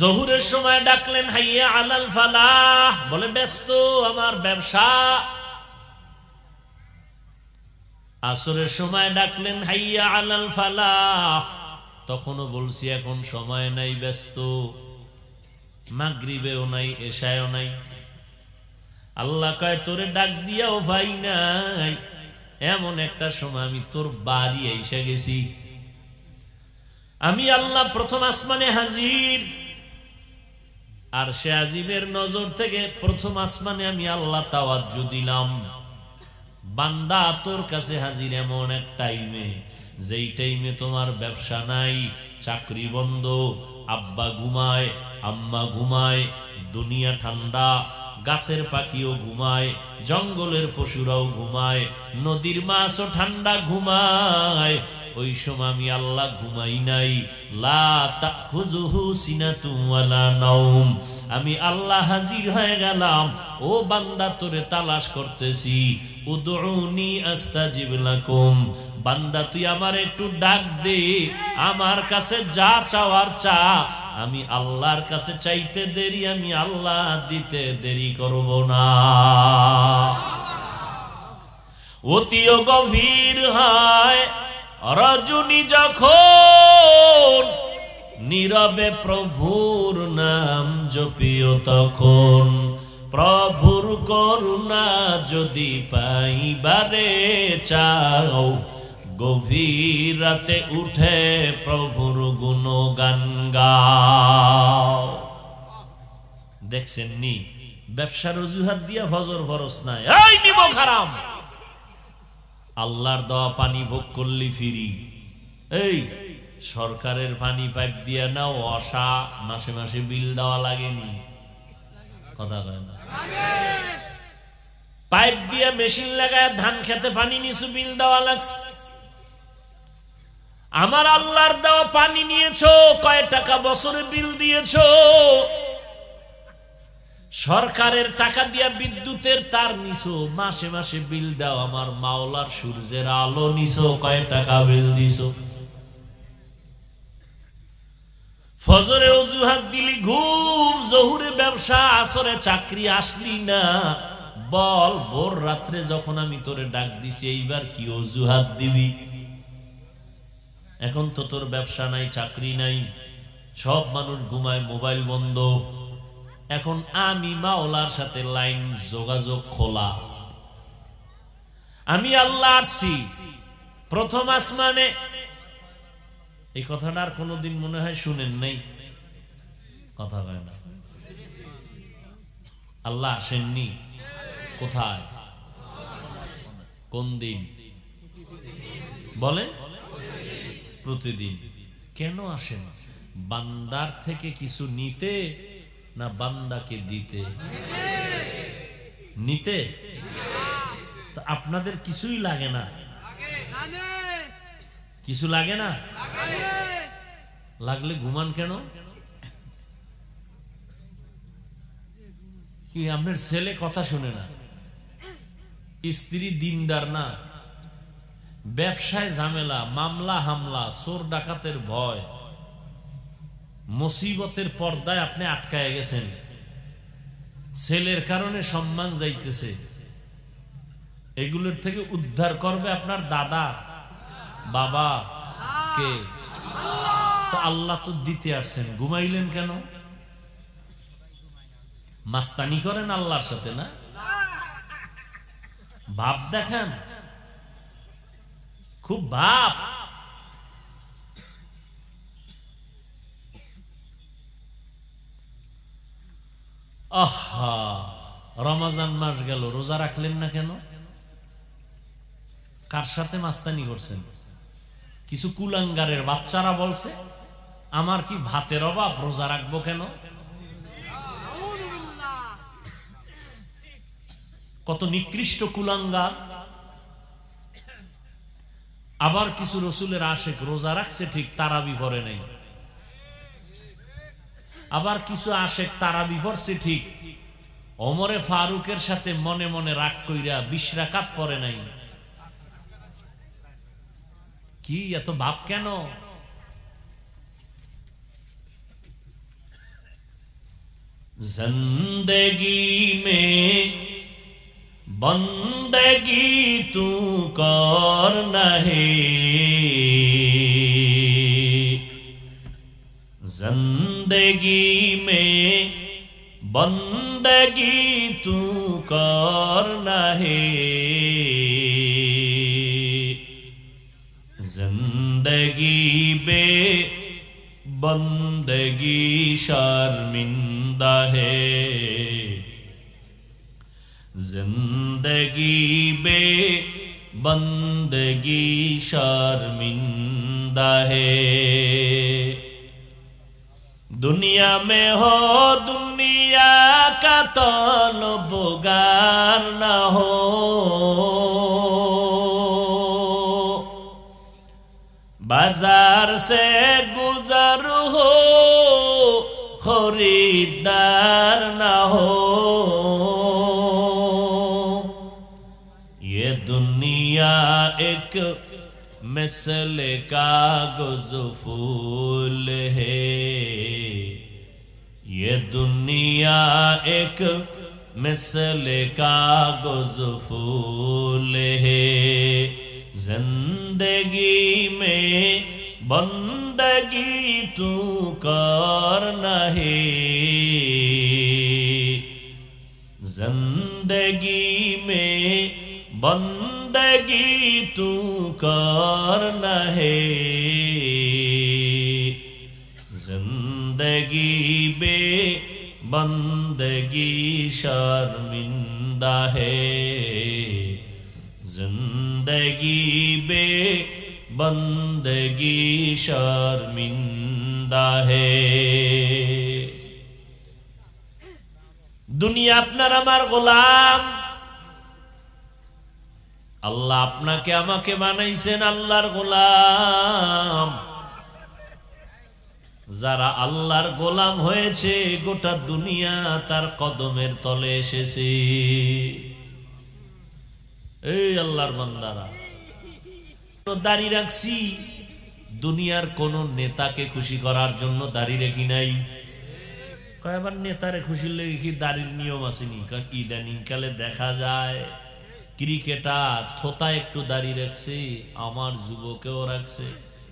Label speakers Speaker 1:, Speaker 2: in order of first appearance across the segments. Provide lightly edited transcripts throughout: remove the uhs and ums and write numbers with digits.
Speaker 1: জোহরের সময় ডাকলেন হাইয়া আলাল ফালাহ, বলে ব্যস্ত আমার ব্যবসা। আসরের সময় ডাকলেন হাইয়া আলাল ফালাহ, তখনও বলছি এখন সময় নাই, ব্যস্ত। মাগরিবেও নাই, এশায়ও নাই। আল্লাহ কয় তোরে ডাক দিয়াও ভাই নাই, এমন একটা সময় আমি তোর বাড়ি এসে গেছি। আমি আল্লাহ প্রথম আসমানে হাজির, আর সে আজিমের নজর থেকে প্রথম আসমানে আমি আল্লাহ তাওয়াজ্জু দিলাম, বান্দা তোর কাছে হাজির এমন এক টাইমে, যেই টাইমে তোমার ব্যবসা নাই, চাকরি বন্ধ, আব্বা ঘুমায়, আম্মা ঘুমায়, দুনিয়া ঠান্ডা, গাছের পাখিও ঘুমায়, জঙ্গলের পশুরাও ঘুমায়, নদীর মাছও ঠান্ডা ঘুমায়। ওই সময় আমি আল্লাহ ঘুমাই নাই। লা তাখুযুহু সিনাতুন ওয়ালা নাওম, আমি আল্লাহ হাজির হয়ে গেলাম। ও বান্দা তোরে তালাশ করতেছি, উদউনি আস্তাজিব লাকুম, বান্দা তুই আমার একটু ডাক দে, আমার কাছে যা চাওয়ার চা, আমি আল্লাহর কাছে চাইতে দেরি, আমি আল্লাহ দিতে দেরি করব না। অতিও গভীর হয় রজনী যখন, নীরবে প্রভুর নাম জপিও তখন, প্রভুর করুণা যদি পাইবারে চাও, গভীর রাতে উঠে প্রভুর গুণগান গাও। দেখছেন নি, ব্যবসার অজুহাত দিয়া ফজর ফরজ নাই, এই নিমক হারাম, আল্লাহর দেওয়া পানি ভোগ করলি ফিরি। এই সরকারের পানি পাইপ দিয়া নাও, অসা মাসে মাসে বিল দেওয়া লাগেনি, কথা কয় না? পাইপ দিয়া মেশিন লাগায় ধান খেতে পানি নিছু, বিল দেওয়া লাগছে। আমার আল্লাহর দেওয়া পানি নিয়েছো, কয় টাকা বছরে বিল দিয়েছো? সরকারের টাকা দিয়া বিদ্যুতের তার নিছো, মাসে মাসে বিল দাও। আমার মাওলার সূর্যের আলো নিছো, কয় টাকা বিল দিছো? ফজরে অজুহাত দিলি ঘুম, জোহরে ব্যবসা, আসরে চাকরি, আসলি না। বল ভোর রাত্রে যখন আমি তোরে ডাক দিছি, এইবার কি অজুহাত দিবি? এখন তো তোর ব্যবসা নাই, চাকরি নাই, সব মানুষ ঘুমায়, মোবাইল বন্ধ। এখন আমি মাওলার সাথে লাইন যোগাযোগ খোলা, আমি আল্লাহ আসছি প্রথম আসমানে। এই কথাটা আর কোনদিন মনে হয় শুনেন নাই, কথা হয় না। আল্লাহ আসেননি, কোথায়, কোন দিন? বলে প্রতিদিন। কেন আসেন? বান্দার থেকে কিছু নিতে না বান্দাকে দিতে? নিতে। আপনাদের কিছুই লাগে না, কিছু লাগে না? লাগলে ঘুমান কেন? কি আপনার ছেলে কথা শুনে না, স্ত্রী দিনদার না, ব্যবসায় ঝামেলা, মামলা হামলা, চোর ডাকাতের ভয়, মুসিবতের পর্দায় আপনি আটকায় গেছেন, ছেলের কারণে সম্মান যাইতেছে, এগুলোর থেকে উদ্ধার করবে আপনার দাদা বাবা কে? তো আল্লাহ তো দিতে আসছেন, ঘুমাইলেন কেন? মাস্তানি করেন আল্লাহর সাথে না? ভাব দেখান, খুব ভাব। আহা, রমজান মাস গেল, রোজা রাখলেন না কেন? কার সাথে মাস্তানি করছেন? কিছু কুলাঙ্গারের বাচ্চারা বলছে আমার কি ভাতের অভাব, রোজা রাখবো কেন? কত নিকৃষ্ট কুলাঙ্গার। আবার কিছু রসুলের আশেক রোজা রাখছে ঠিক, তারাবি পড়ে নাই। আবার কিছু আশেক তারাবি পড়ছে ঠিক, ওমরে ফারুকের সাথে মনে মনে রাগ কইরা 20 রাকাত পড়ে নাই। কি এত ভাব কেন? जिंदगी में बंदगी तू कर नहीं, जिंदगी में बंदगी तू कर नहीं, जिंदगी बे बंदगी शर्मिंदा है, जिंदगी बे बंदगी शर्मिंदा है। दुनिया में हो दुनिया का तलबगार न हो, बाजार से गुजर हो खरीदार न हो, ये दुनिया एक मिसले कागज फूल है, ये दुनिया एक मिसले कागज फूल है, जिंदगी में बंदगी तू कर नहीं, जिंदगी में बंदगी तू कर नहीं, जिंदगी बे बंदगी शर्मिंदा है, जिंदगी बे बंदगी शर्मिंदा है। दुनिया আপনার আমার গোলাম, আল্লাহ আপনাকে আমাকে বানাইছেন আল্লাহর গোলাম। যারা আল্লাহর গোলাম হয়েছে গোটা দুনিয়া তার কদমের তলে এসেছে। এই আল্লাহর বান্দারা, দাড়ি রাখছি দুনিয়ার কোন নেতাকে খুশি করার জন্য দাড়ি রেখি নাই। কয়েকবার নেতারে খুশি লেগে কি দাড়ির নিয়ম আসেনি? কারণ ইদানিং কালে দেখা যায় ক্রিকেটার থোতা একটু দাড়ি রাখছে, আমার যুবকেও রাখছে।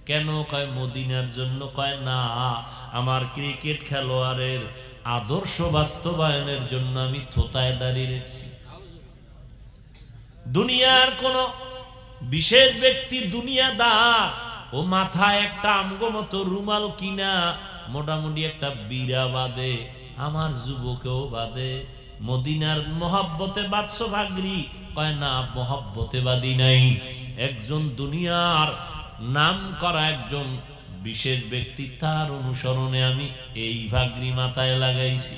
Speaker 1: কেন? কয় মদিনার জন্য। কয় না, আমার ক্রিকেট খেলোয়াড়ের আদর্শ বাস্তবায়নের জন্য আমি থোতায় দাড়ি রেখেছি। দুনিয়ার কোন বিশেষ ব্যক্তি দুনিয়াদার ও মাথায় একটা আমগো মতো রুমাল কিনা মোটামুটি একটা বিড়া বাঁধে, আমার যুবকেও বাঁধে। মদিনার মহাব্বতে বাদশো ভাগরি? কয় না, মহাব্বতে বাদী নাই। একজন দুনিয়ার নাম করা একজন বিশেষ ব্যক্তি, তার অনুসরণে আমি এই ভাগরি মাথায় লাগাইছি।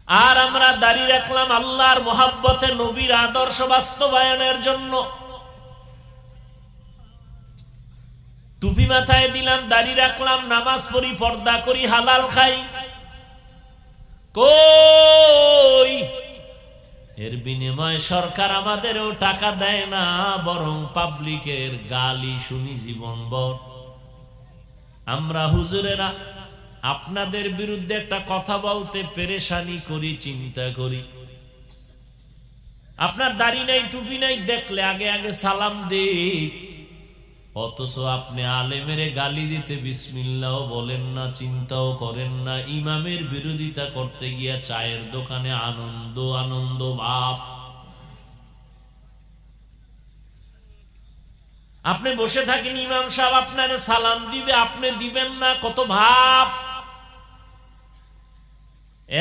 Speaker 1: আর আমরা দাঁড়িয়ে রাখলাম আল্লাহর মহাব্বতে নবীর আদর্শ বাস্তবায়নের জন্য। টুপি মাথায় দিলাম, দাঁড়িয়ে রাখলাম, নামাজ পড়ি, পর্দা করি, হালাল খাই। কই এর বিনিময়ে সরকার আমাদেরও টাকা দেয় না, বরং পাবলিকের গালি শুনি জীবনভর। আমরা হুজুরেরা আপনাদের বিরুদ্ধে একটা কথা বলতে পেরেশানি করি, চিন্তা করি। আপনার দাড়ি নাই, টুপি নাই, দেখলে আগে আগে সালাম দেই, অথচ আপনি আলেমেরে গালি দিতে বিসমিল্লাহ বলেন না, চিন্তাও করেন না। ইমামের বিরোধিতা করতে গিয়া চায়ের দোকানে আনন্দ আনন্দ ভাব। আপনি বসে থাকেন, ইমাম সাহেব আপনারে সালাম দিবে, আপনি দিবেন না, কত ভাব।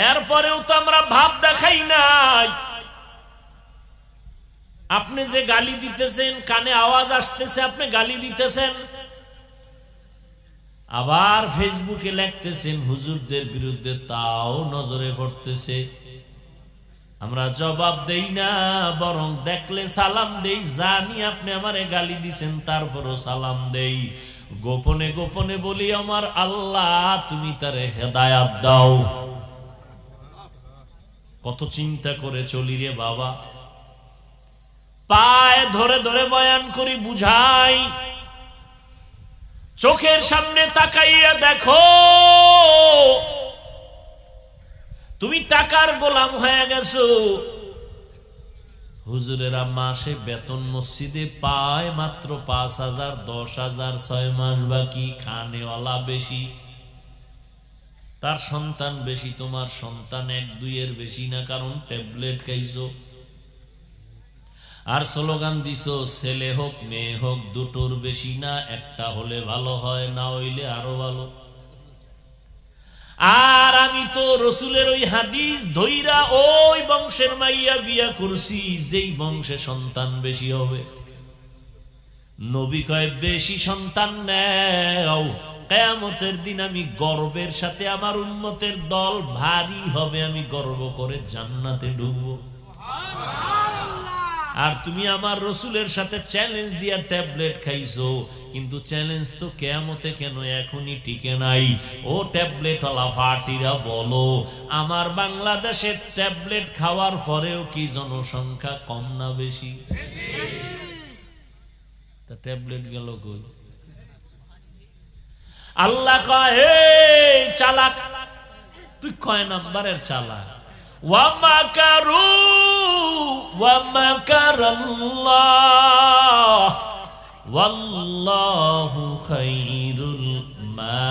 Speaker 1: এরপরেও তো আমরা ভাব দেখাই নাই। আপনি যে গালি দিতেছেন, কানে আওয়াজ আসতেছে, আপনি গালি দিতেছেন, আবার ফেসবুকে লিখতেছেন হুজুরদের বিরুদ্ধে, তাও নজরে পড়তেছে। আমরা জবাব দেই না, বরং দেখলে সালাম দেই। জানি আপনি আমারে গালি দিছেন, তারপরও সালাম দেই। গোপনে গোপনে বলি, আমার আল্লাহ তুমি তারে হেদায়াত দাও। কত চিন্তা করে চলি রে বাবা। পায়ে ধরে ধরে বয়ান করি, বুঝাই। চোখের সামনে তাকাইয়া দেখো তুমি টাকার গোলাম হয়ে গেছো। হুজুরেরা মাসে বেতন মসজিদে পায় মাত্র 5,000, 10,000, 6 মাস বাকি। খানেওয়ালা বেশি, তার সন্তান বেশি, তোমার সন্তান 1-2 এর বেশি না, কারণ ট্যাবলেট খাইছো। আর স্লোগান দিছো ছেলে হোক মেয়ে হোক দুটোর বেশি না, একটা হলে ভালো হয়, না হইলে আরো ভালো। আর আমি তো রসুলের ওই হাদিস ধইরা ওই বংশের মাইয়া বিয়া করছি যেই বংশে সন্তান বেশি হবে। নবী কয় বেশি সন্তান নেও, কিয়ামতের দিন আমি গর্বের সাথে আমার উম্মতের দল ভারী হবে, আমি গর্ব করে জান্নাতে ঢুকবো। আর তুমি আমার রসুলের সাথে চ্যালেঞ্জ দিয়া ট্যাবলেট খাইছো, কিন্তু চ্যালেঞ্জ তো কিয়ামতে কেন এখনই টিকে নাই। ও ট্যাবলেট ওয়ালা পার্টিরা বলো, আমার বাংলাদেশে ট্যাবলেট খাওয়ার পরেও কি জনসংখ্যা কম না বেশি? তা ট্যাবলেট গেল কই? আল্লাহ কয় হে চালাক, তুই কয় নাম্বারের চালাক? ওয়ামাকারু ওয়ামাকারাল্লাহ ওয়াল্লাহু খায়রুল মাকিরিন।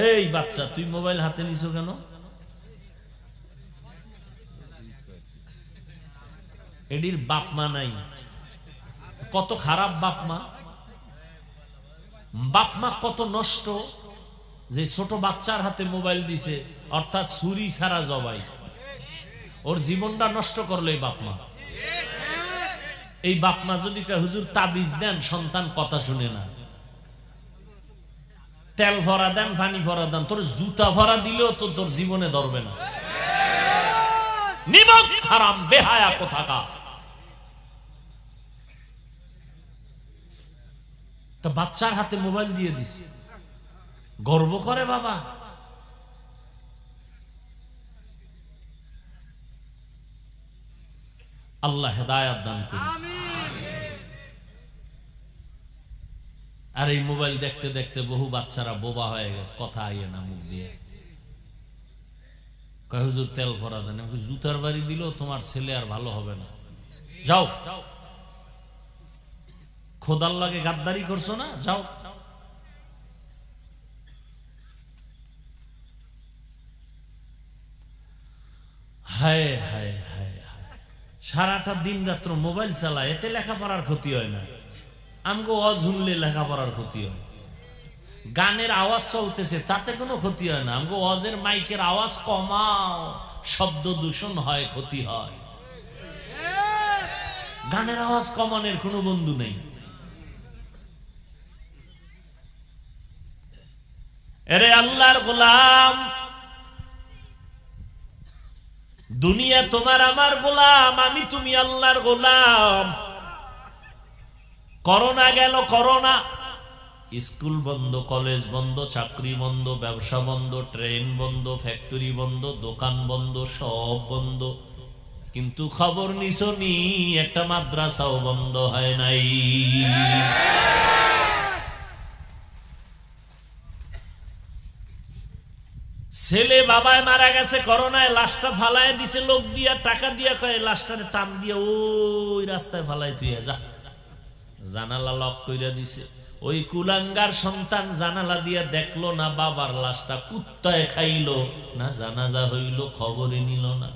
Speaker 1: এই বাচ্চা, তুই মোবাইল হাতে নিছো কেন? এডির বাপ মা নাই? কত খারাপ বাপ মা! বাপ মা কত নষ্ট যে ছোট বাচ্চার হাতে মোবাইল দিছে, অর্থাৎ ছুরি ছাড়া জবাই। ওর জীবনটা নষ্ট করলো এই বাপ মা। এই বাপ মা যদি হুজুর তাবিজ দেন, সন্তান কথা শুনে না। তেল ভরা দেন, পানি ভরা দেন, তোর জুতা ভরা দিলেও তো তোর জীবনে ধরবে না। নিমক হারাম বেহায়া কোথাকার। বাচ্চার হাতে মোবাইল দিয়ে দিছে, গর্ব করে বাবা। আল্লাহ হেদায়েত দান করুন। আর এই মোবাইল দেখতে দেখতে বহু বাচ্চারা বোবা হয়ে গেছে, কথা আইয়ে না মুখ দিয়ে। কয় হুজুর তেল ভরা দেন। জুতার বাড়ি দিলেও তোমার ছেলে আর ভালো হবে না, যাও। খোদার লাগে গাদ্দারি করছো না, যাও। হায় হায় হায় হায়, সারাটা দিন রাত্র মোবাইল চালায়, এতে লেখাপড়ার ক্ষতি হয় না। আমগো ওয়াজ শুনলে লেখাপড়ার ক্ষতি হয়। গানের আওয়াজ চলতেছে, তাতে কোনো ক্ষতি হয় না। আমগো ওয়াজের মাইকের আওয়াজ কমাও, শব্দ দূষণ হয়, ক্ষতি হয়। গানের আওয়াজ কমানোর কোনো বন্ধু নেই। এরে আল্লাহর গোলাম, দুনিয়া তোমার আমার গোলাম, আমি তুমি আল্লাহর গোলাম। করোনা গেল, করোনা, স্কুল বন্ধ, কলেজ বন্ধ, চাকরি বন্ধ, ব্যবসা বন্ধ, ট্রেন বন্ধ, ফ্যাক্টরি বন্ধ, দোকান বন্ধ, সব বন্ধ। কিন্তু খবর নিছো নি, একটা মাদ্রাসাও বন্ধ হয় নাই। ছেলে বাবায় মারা গেছে করোনায়, লাশটা ফালায় দিছে লোক দিয়া, টাকা দিয়া, কয় লাশটারে টান দিয়া ওই রাস্তায় ফালাই তুই যা। জানালা লক কইরা দিছে। ওই কুলাঙ্গার সন্তান জানালা দিয়া দেখলো না বাবার লাশটা, কুত্তায় খাইলো না, জানাজা হইল, খবরে নিল না।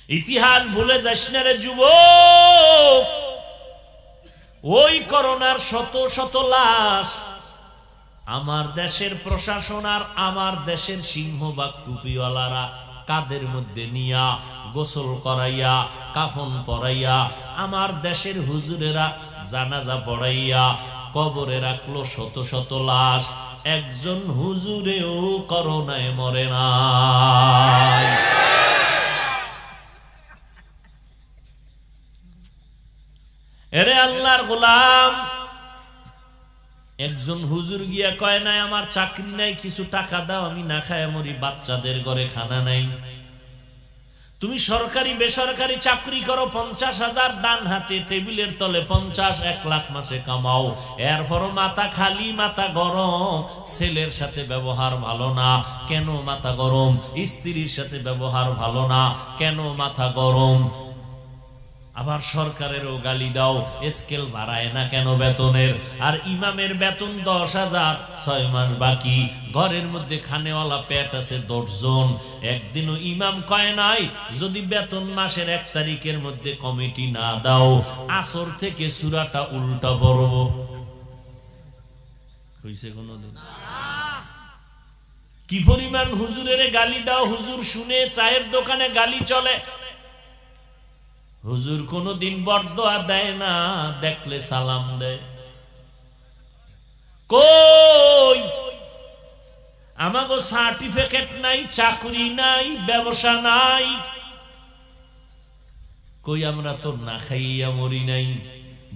Speaker 1: ইতিহাস ভুলে যাস না রে যুবক। ওই করোনার শত শত লাশ আমার দেশের প্রশাসন আর আমার দেশের সিংহবাগ টুপিওয়ালারা কাদের মধ্যে নিয়া গোসল করাইয়া, কাফন পরাইয়া, আমার দেশের হুজুরেরা জানাজা পড়াইয়া কবরে রাখলো শত শত লাশ। একজন হুজুরেও করোনায় মরে না। এরে আল্লাহর গোলাম, একজন হুজুর গিয়া কয় নাই আমার চাকরি নাই, কিছু টাকা দাও, আমি না খায় মরি, বাচ্চাদের ঘরে খানা নাই। তুমি সরকারি বেসরকারি চাকরি করো, 50,000 ডান হাতে, টেবিলের তলে 50, 1 লাখ মাসে কামাও, এরপরও মাথা খালি, মাথা গরম। ছেলের সাথে ব্যবহার ভালো না, কেন মাথা গরম? স্ত্রীর সাথে ব্যবহার ভালো না, কেন মাথা গরম? আবার সরকারেরও গালি দাও, স্কেল বাড়ায় না কেন বেতনের? আর ইমামের বেতন 10,000, 6 মাস বাকি, ঘরের মধ্যে খানেওয়ালা পেট আছে 10 জন। একদিনও ইমাম কয় নাই যদি বেতন মাসের 1 তারিখের মধ্যে কমিটি না দাও, আসর থেকে সূরাটা উল্টা পড়ব। হইছে কোনদিন? কি পরিমাণ হুজুরের গালি দাও, হুজুর শুনে চায়ের দোকানে গালি চলে। হুজুর কোনদিন বরদোয়া দেয় না, দেখলে সালাম দেয়। কই আমাগো সার্টিফিকেট নাই, চাকরি নাই, ব্যবসা নাই, কই আমরা তো না খাইয়া মরি নাই।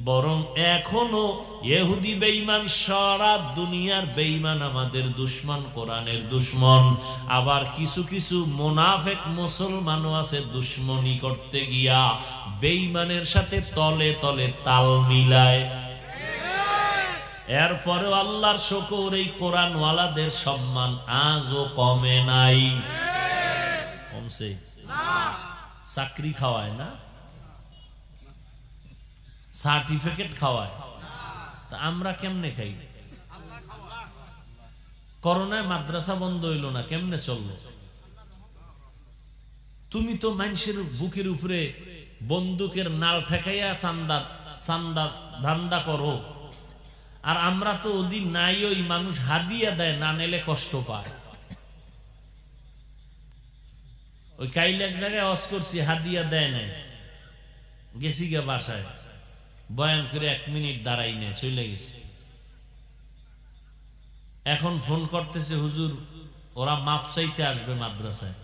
Speaker 1: বরং এখনো ইহুদি বেঈমান, সারা দুনিয়ার বেঈমান আমাদের দুশমন, কোরআনের দুশমন। আবার কিছু কিছু মুনাফিক মুসলমানও আছে, দুশমনি করতে গিয়া বেঈমানের সাথে তলে তলে তাল মিলায়। এরপরেও আল্লাহর শুকর, এই কোরআনওয়ালাদের সম্মান আজও কমে নাই। কমছে? চাকরি খাওয়ায় না, সার্টিফিকেট খাওয়ায়, তা আমরা কেমনে খাই? করোনায় মাদ্রাসা বন্ধ হইল না, কেমনে চললো? তুমি তো মানুষের বুকের উপরে বন্দুকের নাল ঠেকাইয়া চান্দা চান্দা ধান্দা করো, আর আমরা তো ওদিন নাই, ওই মানুষ হাদিয়া দেয়, না নিলে কষ্ট পায়। ওই কাইল এক জায়গায় অস করছি, হাদিয়া দেয় নাই, গেছি গে বাসায়, বয়ান করে 1 মিনিট দাঁড়াই নেই, চলে গেছে। এখন ফোন করতেছে, হুজুর ওরা মাপ চাইতে আসবে মাদ্রাসায়।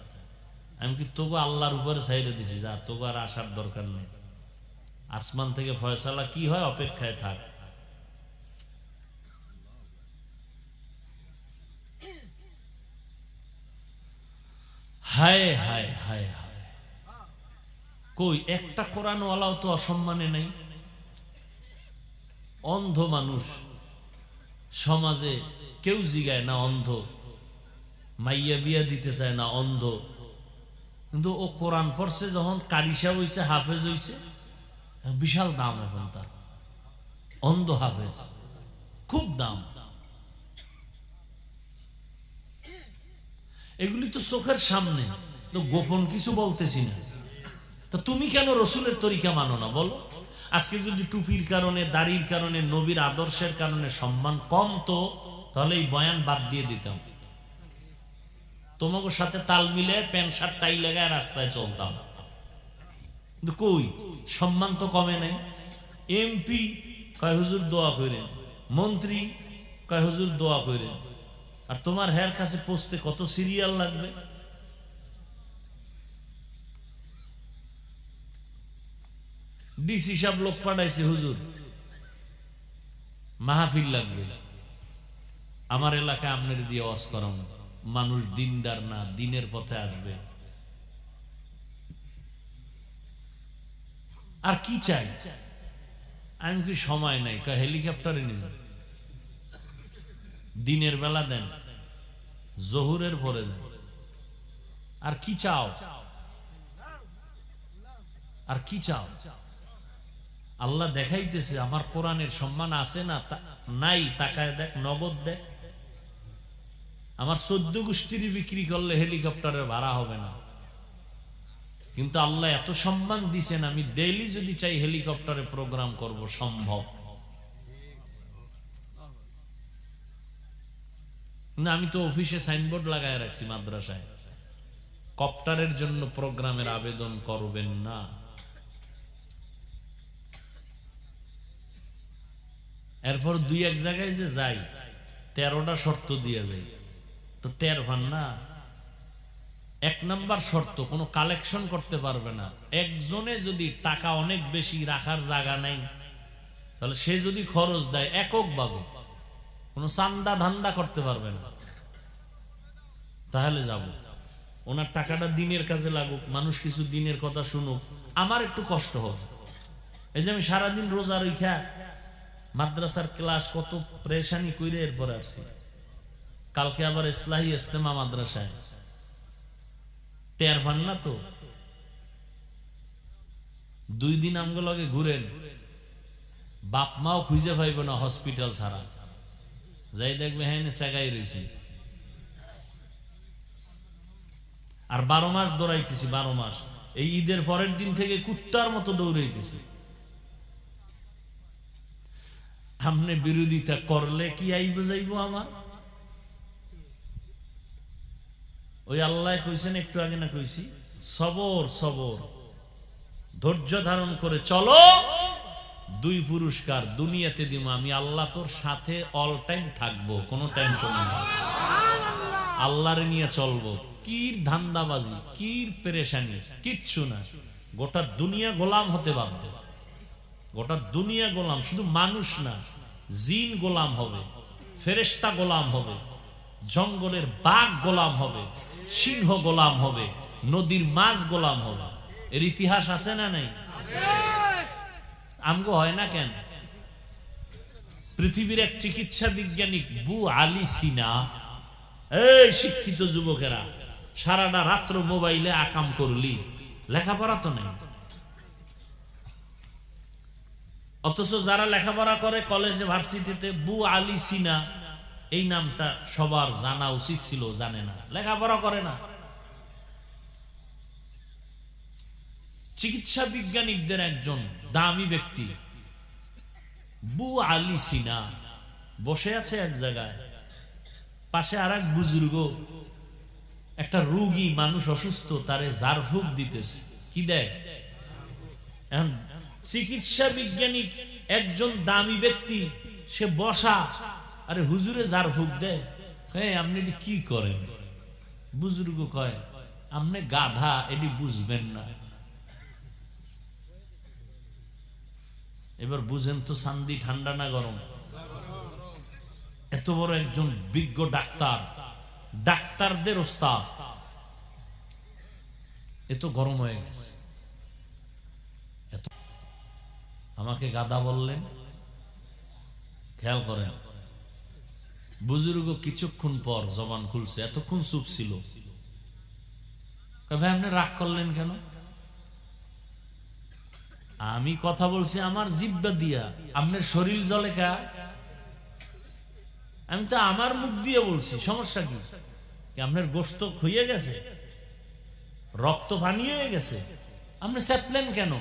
Speaker 1: আমি কি তোকে আল্লাহর উপরে ছাইড়ে দিছি, যা তোকে আর আসার দরকার নেই, আসমান থেকে ফয়সালা কি হয় অপেক্ষায় থাক। হায় হায় হায় হায়, কই একটা কোরআনওয়ালাও তো অসম্মানে নাই। অন্ধ মানুষ সমাজে কেউ জিগায় না, অন্ধ মাইয়া বিয়া দিতে চায় না, অন্ধ, কিন্তু ও কোরআন পড়ছে, যখন কারি সাহেব হইছে, হাফেজ হইছে, বিশাল দাম এখন তার। অন্ধ হাফেজ, খুব দাম। এগুলি তো চোখের সামনে, তো গোপন কিছু বলতেছি না। তো তুমি কেন রসুলের তরিকা মানো না বলো? আজকে যদি টুপির কারণে, দাড়ির কারণে, নবীর আদর্শের কারণে সম্মান কম তো, তাহলে এই বয়ান বাদ দিয়ে দিতাম, তোমাকে সাথে তাল মিলে প্যান্ট শার্ট টাই লাগায় রাস্তায় চলতাম। কিন্তু কই, সম্মান তো কমে নাই। এমপি কয় হুজুর দোয়া করেন, মন্ত্রী কয় হুজুর দোয়া করেন, আর তোমার হের কাছে পৌঁছতে কত সিরিয়াল লাগবে। ডিসি সব লোক পাঠাইছে, হুজুর মাহফিল লাগবে, আমার এলাকায় আপনার দিয়ে ওয়াজ করাম, মানুষ দিনদার না, দিনের পথে আসবে। আর কি চাই? আমি কি সময় নাই, হেলিকপ্টারে নিন, দিনের বেলা দেন, জহুরের পরে দেন। আর কি চাও? আর কি চাও? আল্লাহ দেখাইতেছে আমার কোরআনের সম্মান আছে না নাই, তাকায় দেখ, নগদ দেখ। আমার 14 গোষ্ঠীর বিক্রি করলে হেলিকপ্টারের ভাড়া হবে না, কিন্তু আল্লাহ এত সম্মান দিছেন, আমি ডেইলি যদি চাই হেলিকপ্টারে প্রোগ্রাম করব, সম্ভব না। আমি তো অফিসে সাইনবোর্ড লাগায় রাখছি মাদ্রাসায়, কপ্টারের জন্য প্রোগ্রামের আবেদন করবেন না। এরপর 2-1 জায়গায় যে যাই, 13টা শর্ত দিয়ে যাই, তো 13 ভান না। 1 নাম্বার শর্ত, কোনো কালেকশন করতে পারবে না। একজনে যদি টাকা অনেক বেশি রাখার জায়গা নাই, তাহলে সে যদি খরচ দেয় এককভাবে, কোনো চান্দা ধান্দা করতে পারবে না। তাহলে যাব, ওনার টাকাটা দিনের কাজে লাগুক, মানুষ কিছু দিনের কথা শুনুক, আমার একটু কষ্ট হবে। এই যে আমি সারাদিন রোজা রেখা মাদ্রাসার ক্লাস কত পরেশানি কইরে এরপরে আসছি। কালকে আবার ইসলাহি ইস্তেমা মাদ্রাসায়, টের পান না তো? 2 দিন আমগো লগে ঘুরেন, বাপ মাও খুঁজে পাইব না হসপিটাল ছাড়া, যাই দেখবে হ্যাঁ সেগাই রয়েছে। আর 12 মাস দৌড়াইতেছি, 12 মাস। এই ঈদের পরের দিন থেকে কুত্তার মতো দৌড়াইতেছি। আপনি বিরোধিতা করলে কি আইব যাইব আমার? ওই আল্লাহ কইছেন একটু আগে না কইছি, সবর সবর, ধৈর্য ধারণ করে চলো, 2 পুরস্কার দুনিয়াতে দিব আমি। আল্লাহ তোর সাথে অল টাইম থাকবো, কোনো টেনশন নেই, আল্লাহরে নিয়ে চলবো। কি ধান্দাবাজি, কি পেরেশানি, কিচ্ছু না। গোটা দুনিয়া গোলাম হতে বাধ্য, গোটা দুনিয়া গোলাম। শুধু মানুষ না, জিন গোলাম হবে, ফেরেশতা গোলাম হবে, জঙ্গলের বাঘ গোলাম হবে, সিংহ গোলাম হবে, নদীর মাছ গোলাম হবে। এর ইতিহাস আছে না নাই? আমগো হয় না কেন? পৃথিবীর এক চিকিৎসা বিজ্ঞানী বু আলী সিনা, এই শিক্ষিত যুবকেরা সারাটা রাত্র মোবাইলে আকাম করলি, লেখাপড়া তো নেই। অথচ যারা লেখাপড়া করে কলেজে ভার্সিটিতে, বু আলী সিনা এই নামটা সবার জানা উচিত ছিল, জানে না, লেখাপড়া করে না। চিকিৎসা বিজ্ঞানীদের একজন দামি ব্যক্তি বু আলী সিনা বসে আছে এক জায়গায়, পাশে আর এক বুজুর্গ, একটা রোগী মানুষ অসুস্থ, তারে ঝাড়ফুঁক দিতেছে। কি দেয়? এখন চিকিৎসা বিজ্ঞানী একজন দামি ব্যক্তি, সে বসা, আরে হুজুরে ঝাড়ফুঁক দেয়। হ্যাঁ, আপনি কি করেন? বুজুর্গ কয়, আপনি গাধা, এটি বুঝবেন না। এবার বুঝেন তো শান্তি ঠান্ডা না গরম? এত বড় একজন বিজ্ঞ ডাক্তার, ডাক্তারদের ওস্তাদ, এত গরম হয়ে গেছে। আমাকে গাধা বললেন, খেয়াল করেন। বুজুর্গ কিছুক্ষণ পর জবান খুলছে, এতক্ষণ চুপ ছিল। ভাই আপনি রাগ করলেন কেন? আমি কথা বলছি আমার জিহ্বা দিয়া, আপনার শরীর জ্বলে কা? আমি তো আমার মুখ দিয়ে বলছি, সমস্যা কি? আপনার গোশত খুইয়ে গেছে, রক্ত পানি হয়ে গেছে, আপনি চেপলেন কেন?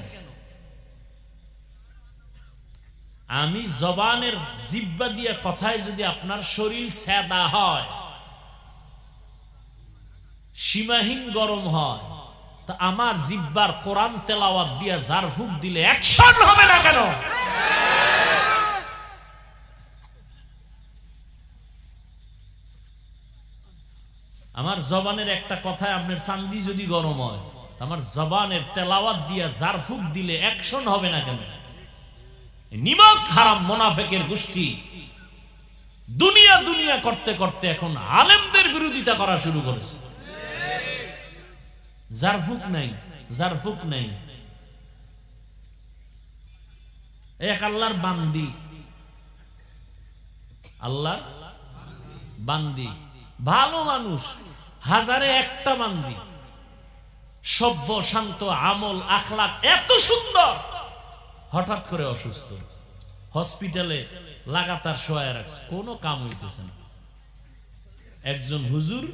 Speaker 1: আমি জবানের জিহ্বা দিয়ে কথায় যদি আপনার শরীর সেদা হয়, সীমাহীন গরম হয়, তা আমার জিহ্বার কোরআন তেলাওয়াত দিয়ে ঝাড়ফুঁক দিলে অ্যাকশন হবে না কেন? আমার জবানের একটা কথায় আপনার চান্দি যদি গরম হয়, আমার জবানের তেলাওয়াত দিয়ে ঝাড়ফুঁক দিলে অ্যাকশন হবে না কেন? নিমক হারাম মুনাফিকের গোষ্ঠী দুনিয়া দুনিয়া করতে করতে এখন আলেমদের বিরোধিতা করা শুরু করেছে। ঝাড়ফুঁক নাই, ঝাড়ফুঁক নাই। এক আল্লাহর বান্দি, আল্লাহর বান্দি, ভালো মানুষ, হাজারে একটা বান্দি, সভ্য শান্ত, আমল আখলাক এত সুন্দর, হঠাৎ করে অসুস্থ, হসপিটালে লাগাতার শোয়া রাখছে, কোনো কাম হইতেছে না। একজন হুজুর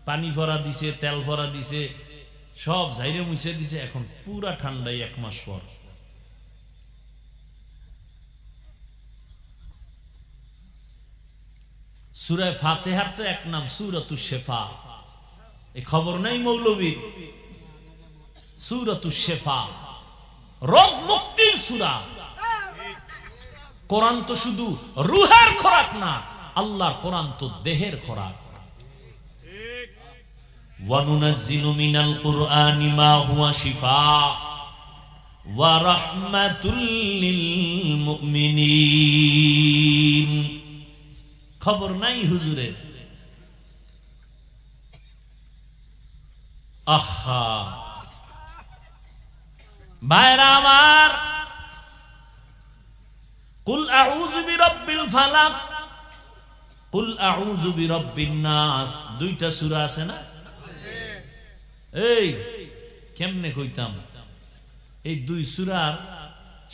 Speaker 1: পানি ভরা দিছে, তেল ভরা দিছে, সব ঝাইরে মুছে দিছে, এখন পুরা ঠান্ডায় 1 মাস পর। সূরা ফাতিহার তো এক নাম সূরাতুশ শিফা, এই খবর নাই মৌলবীর? সূরাতুশ শিফা, রোগ মুক্তির সূরা। কোরআন তো শুধু রূহের খোরাক না, আল্লাহর কোরআন তো দেহের খোরাক। ওয়া নুনাজ্জিলু মিনাল কুরআনি মা হুয়া শিফা ওয়া রাহমাতুল লিল মুমিনিন। খবর নাই হুজুরের। আহা ভাইরা আমার, কুল আউযু বিরাব্বিল ফালাক, কুল আউযু বিরাব্বিন নাস, দুইটা সূরা আছে না? এই কেমনে কইতাম, এই দুই সূরার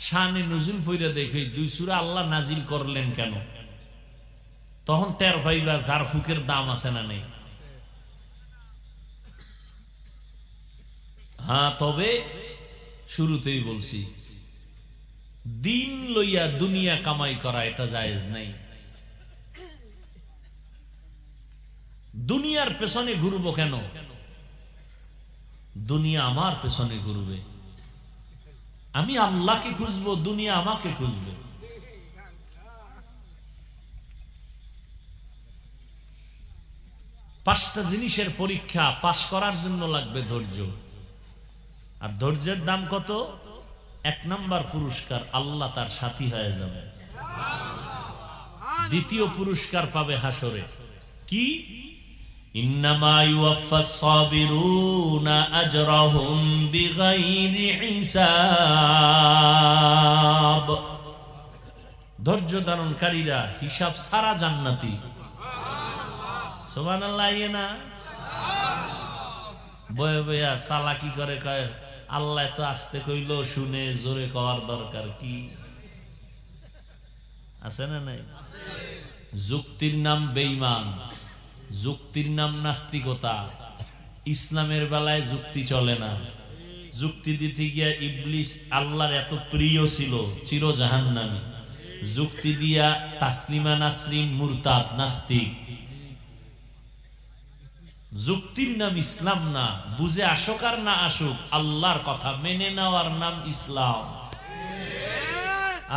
Speaker 1: শানে নুজুল পড়া দেখে দুই সূরা আল্লাহ নাজিল করলেন কেন, তখন টের পাইবা জারফুকের দাম আছে না নেই। হ্যাঁ, তবে শুরুতেই বলছি, দিন লইয়া দুনিয়া কামাই করা এটা জায়েজ নাই। দুনিয়ার পেছনে ঘুরবো কেন? দুনিয়া আমার পেছনে ঘুরবে। আমি আল্লাহকে খুঁজবো, দুনিয়া আমাকে খুঁজবে। পাঁচটা জিনিসের পরীক্ষা পাশ করার জন্য লাগবে ধৈর্য। আর ধৈর্যের দাম কত? 1 নাম্বার পুরস্কার, আল্লাহ তার সাথী হয়ে যাবে। দ্বিতীয় পুরস্কার পাবে হাসরে, কি? ইন্নামা ইউওয়াফাস সাবিরুনা আজরাহুম বিগাইরি হিসাব। ধৈর্য ধারণকারীরা হিসাব ছাড়া জান্নাতি। সুবহানাল্লাহ। না বয়ে বয়া চালাকি করে কয় আল্লাহ তো আস্তে কইলো, শুনে জোরে কওয়ার দরকার কি আছে না নাই? যুক্তির নাম বেঈমান, যুক্তির নাম নাস্তিকতা। ইসলামের বেলায় যুক্তি চলে না। যুক্তি দিতে গিয়া ইবলিস আল্লাহর এত প্রিয় ছিল, চির জাহান্নামী। যুক্তি দিয়া তাসলিমা নাসরিন মুরতাদ, নাস্তিক। যুক্তির নাম ইসলাম না। বুঝে আসুক আর না আসুক, আল্লাহর কথা মেনে নেওয়ার নাম ইসলাম।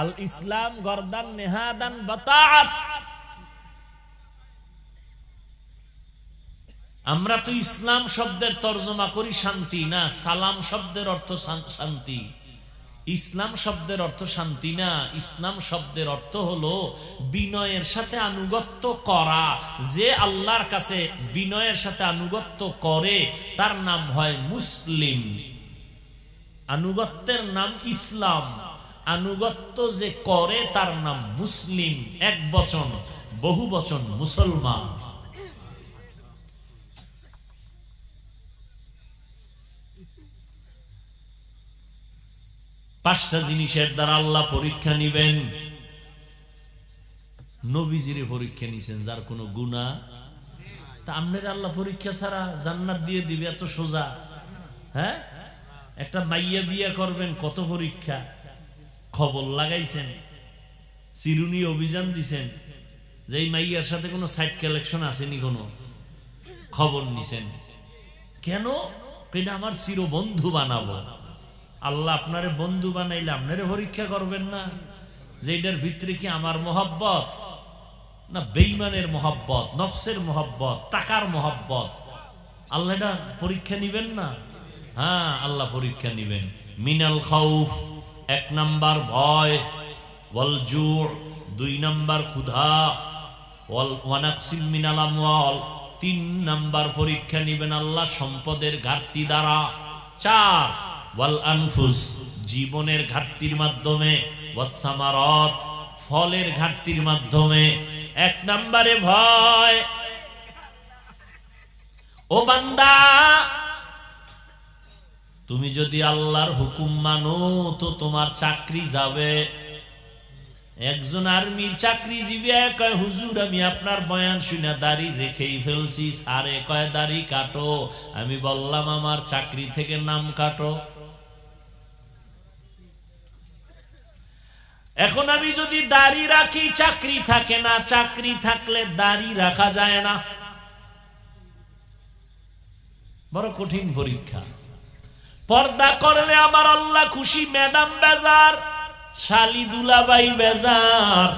Speaker 1: আল ইসলাম গর্দান নেহাদান বাতাআত। আমরা তো ইসলাম শব্দের তর্জমা করি শান্তি, না সালাম শব্দের অর্থ শান্তি। ইসলাম শব্দের অর্থ শান্তি না, ইসলাম শব্দের অর্থ হলো বিনয়ের সাথে আনুগত্য করা। যে আল্লাহর কাছে বিনয়ের সাথে আনুগত্য করে তার নাম হয় মুসলিম। আনুগত্যের নাম ইসলাম, আনুগত্য যে করে তার নাম মুসলিম। এক বচন, বহু বচন মুসলমান। পাঁচটা জিনিসের দ্বারা আল্লাহ পরীক্ষা নিবেন। নবীজিরে পরীক্ষা নিছেন যার কোনো গুনাহ, তা আপনার আল্লাহ পরীক্ষা ছাড়া জান্নাত দিয়ে দিবে এত সোজা? হ্যাঁ, একটা মাইয়া বিয়ে করবেন, কত পরীক্ষা। খবর লাগাইছেন, চিরুনি অভিযান দিছেন যে এই মাইয়ার সাথে কোনো সাইড কালেকশন আসেনি, কোনো খবর নিছেন কেন? এটা আমার চির বন্ধু বানাবো। আল্লাহ আপনারে বন্ধু বানাইলে আপনারে পরীক্ষা করবেন না যে এটার ভিতরে কি আমার মহব্বত না বেঈমানের মহব্বত, নফসের মহব্বত, টাকার মহব্বত? আল্লাহ এটা পরীক্ষা নিবেন না? হ্যাঁ, আল্লাহ পরীক্ষা নিবেন। মিনাল খাউফ, 1 নাম্বার ভয়। ওয়াল জু', 2 নাম্বার ক্ষুধা। ওয়াল ওয়ানাকসিম মিনাল আমওয়াল, 3 নাম্বার পরীক্ষা নিবেন আল্লাহ সম্পদের ঘাটতি দ্বারা। 4 ওয়াল আনফুস, জীবনের ঘাটতির মাধ্যমে। ওয়াস সামারাত, ফলের ঘাটতির মাধ্যমে। 1 নম্বরে ভয়। ও বান্দা, তুমি যদি আল্লাহর হুকুম মানো তো তোমার চাকরি যাবে। একজন আর্মির চাকরিজীবী কয়, হুজুর আমি আপনার বয়ান শুনে দাড়ি রেখেই ফেলছি। সারে কয় দাড়ি কাটো। আমি বললাম আমার চাকরি থেকে নাম কাটো। এখন আমি যদি দাড়ি রাখি চাকরি থাকে না, চাকরি থাকলে দাড়ি রাখা যায় না। বড় কঠিন পরীক্ষা। পর্দা করলে আমার আল্লাহ খুশি, ম্যাডাম বেজার, শালি দুলাবাই বেজার।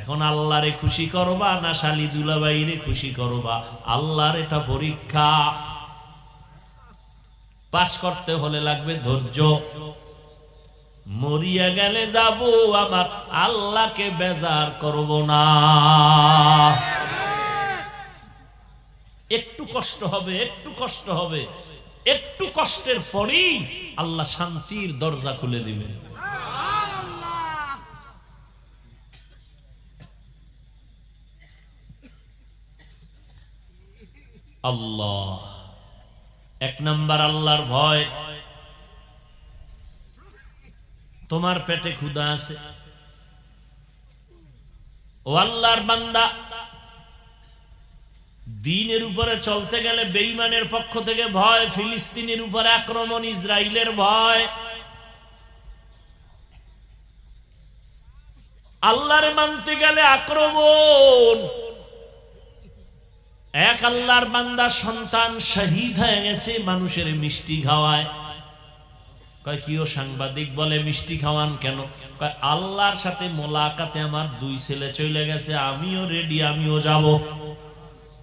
Speaker 1: এখন আল্লাহরে খুশি করবা না শালি দুলাবাইরে খুশি করবা? আল্লাহর এটা পরীক্ষা। পাশ করতে হলে লাগবে ধৈর্য। মরিয়া গেলে যাব আমার আল্লাহকে বেজার করব না। একটু কষ্ট হবে, একটু কষ্ট হবে, একটু কষ্টের পরেই আল্লাহ শান্তির দরজা খুলে দিবে। আল্লাহ এক নাম্বার আল্লাহর ভয়। তোমার পেটে ক্ষুধা আছে, ও আল্লাহর বান্দা, দ্বীনের উপরে চলতে গেলে বেঈমানের পক্ষ থেকে ভয়, ফিলিস্তিনের উপরে আক্রমণ, ইসরায়েলের ভয়। আল্লাহরে মানতে গেলে আক্রমণ। এক আল্লাহর বান্দা সন্তান শহীদ হয়ে গেছে, মানুষের মিষ্টি খাওয়ায়। কয় কি ও সাংবাদিক, বলে মিষ্টি খাওয়ান কেন? কয় আল্লাহর সাথে মোলাকাতে আমার 2 ছেলে চলে গেছে, আমিও রেডি, আমিও যাব।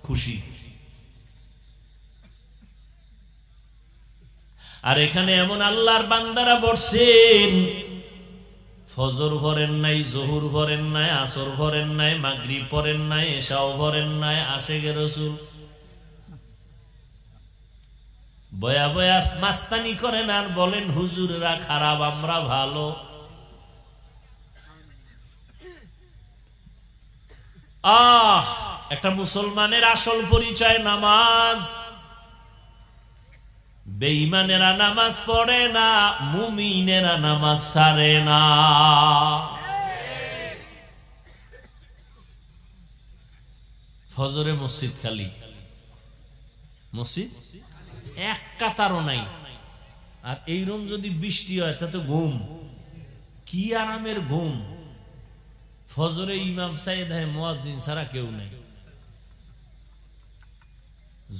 Speaker 1: খুশি। আর এখানে এমন আল্লাহর বান্দারা বসছেন, ফজর ভরেন নাই, জোহর ভরেন নাই, আসর ভরেন নাই, মাগরিব পড়েন নাই, এশাও ভরেন নাই, আশেকে রাসূল বয়া বয়া মাস্তানি করেন আর বলেন হুজুররা খারাপ, আমরা ভালো। একটা মুসলমানের আসল পরিচয় নামাজ। বেঈমানেরা নামাজ পড়ে না, মুমিনেরা নামাজ ছাড়ে না। ফজরে মসজিদ খালি, মসজিদ এক কাতারও নাই। আর এইরকম যদি বৃষ্টি হয় তাতে ঘুম, কি আরামের ঘুম। ফজরে ইমাম সাহেব হয়, মুয়াজ্জিন ছাড়া কেউ নেই।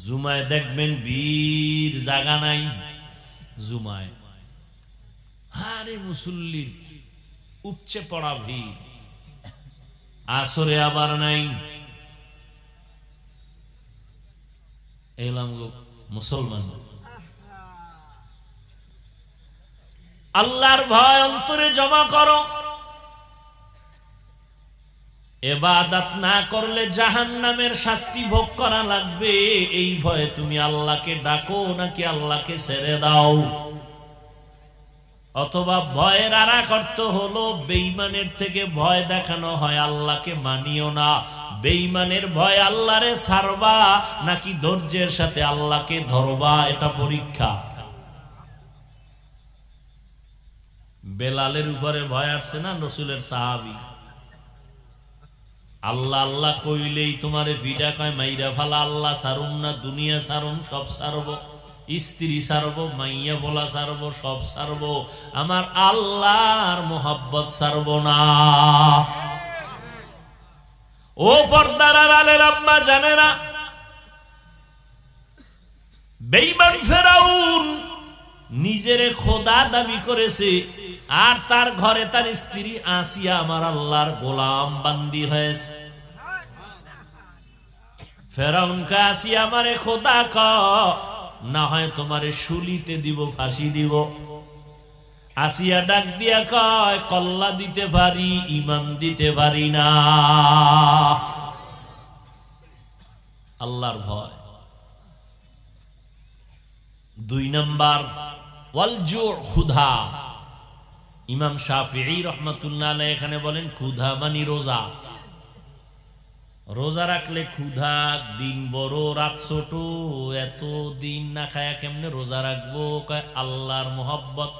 Speaker 1: জুমায় দেখবেন বীর জাগা নাই, জুমায় হারে মুসল্লির উপচে পড়া ভিড়। আসরে আবার নাই। এলাম মুসলমান। আল্লাহর ভয় অন্তরে জমা করো। ইবাদত না করলে জাহান্নামের শাস্তি ভোগ করা লাগবে, এই ভয়ে তুমি আল্লাহকে ডাকো নাকি আল্লাহকে ছেড়ে দাও। অথবা ভয়ের আরেক অর্থ হলো বেঈমানের থেকে ভয় দেখানো হয়, আল্লাহকে মানিও না। বেঈমানের ভয় আল্লাহরে ছাড়বা নাকি ধৈর্যের সাথে আল্লাহকে ধরবা, এটা পরীক্ষা। বেলালের উপরে ভয় আসছে না, রাসূলের সাহাবী। আল্লাহ আল্লাহ কইলেই তোমারে ভিডা কয় মাইরা ফালা, আল্লাহ সারুম না, দুনিয়া সারুম, সব সারব, স্ত্রী সারব, মাইয়া বলা সারব, সব সারব, আমার আল্লাহর মোহাব্বত সারব না। ও পর্দার আড়ালের আম্মা জানেরা, বেঈমান ফেরাউন নিজেরে খোদা দাবি করেছে, আর তার ঘরে তার স্ত্রী আসিয়া আমার আল্লাহর গোলাম বান্দি হয়েছে। ফেরাউনকে আসিয়া আমারে খোদা ক, না হয় তোমারে শুলিতে দিব, ফাঁসি দিব। আসিয়া ডাক দিয়া কয় কল্লা দিতে পারি, ইমান দিতে পারি না। আল্লাহর ভয়। 2 নাম্বার ওয়াল জু, ক্ষুধা। ইমাম শাফিঈ রাহমাতুল্লাহ আলাইহি এখানে বলেন ক্ষুধা মানে রোজা। রোজা রাখলে ক্ষুধা, দিন বড় রাত ছোট, এত দিন না খায়া কেমনে রোজা রাখবো? কয় আল্লাহর মোহাব্বত।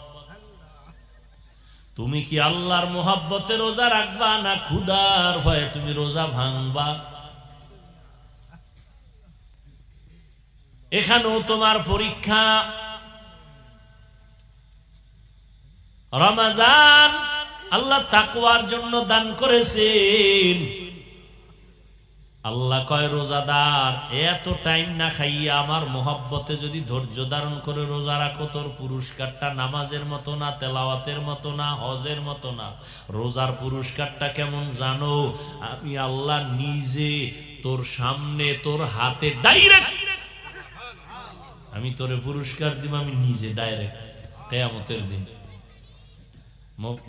Speaker 1: তুমি কি আল্লাহর মোহাব্বতে রোজা রাখবা না ক্ষুধার ভয়ে তুমি রোজা ভাঙবা? এখানেও তোমার পরীক্ষা। রমজান আল্লাহ তাকওয়ার জন্য দান করেছেন। আল্লাহ কয় রোজাদার এত টাইম না খাইয়া আমার মোহাব্বতে যদি ধৈর্য ধারণ করে রোজা রাখো, তোর পুরস্কারটা নামাজের মতো না, তেলাওয়াতের মতো না, হজের মতো না। রোজার পুরস্কারটা কেমন জানো? আমি আল্লাহ নিজে তোর সামনে, তোর হাতে ডাইরেক্ট আমি তোরে পুরস্কার দিব, আমি নিজে ডাইরেক্ট কিয়ামতের দিন।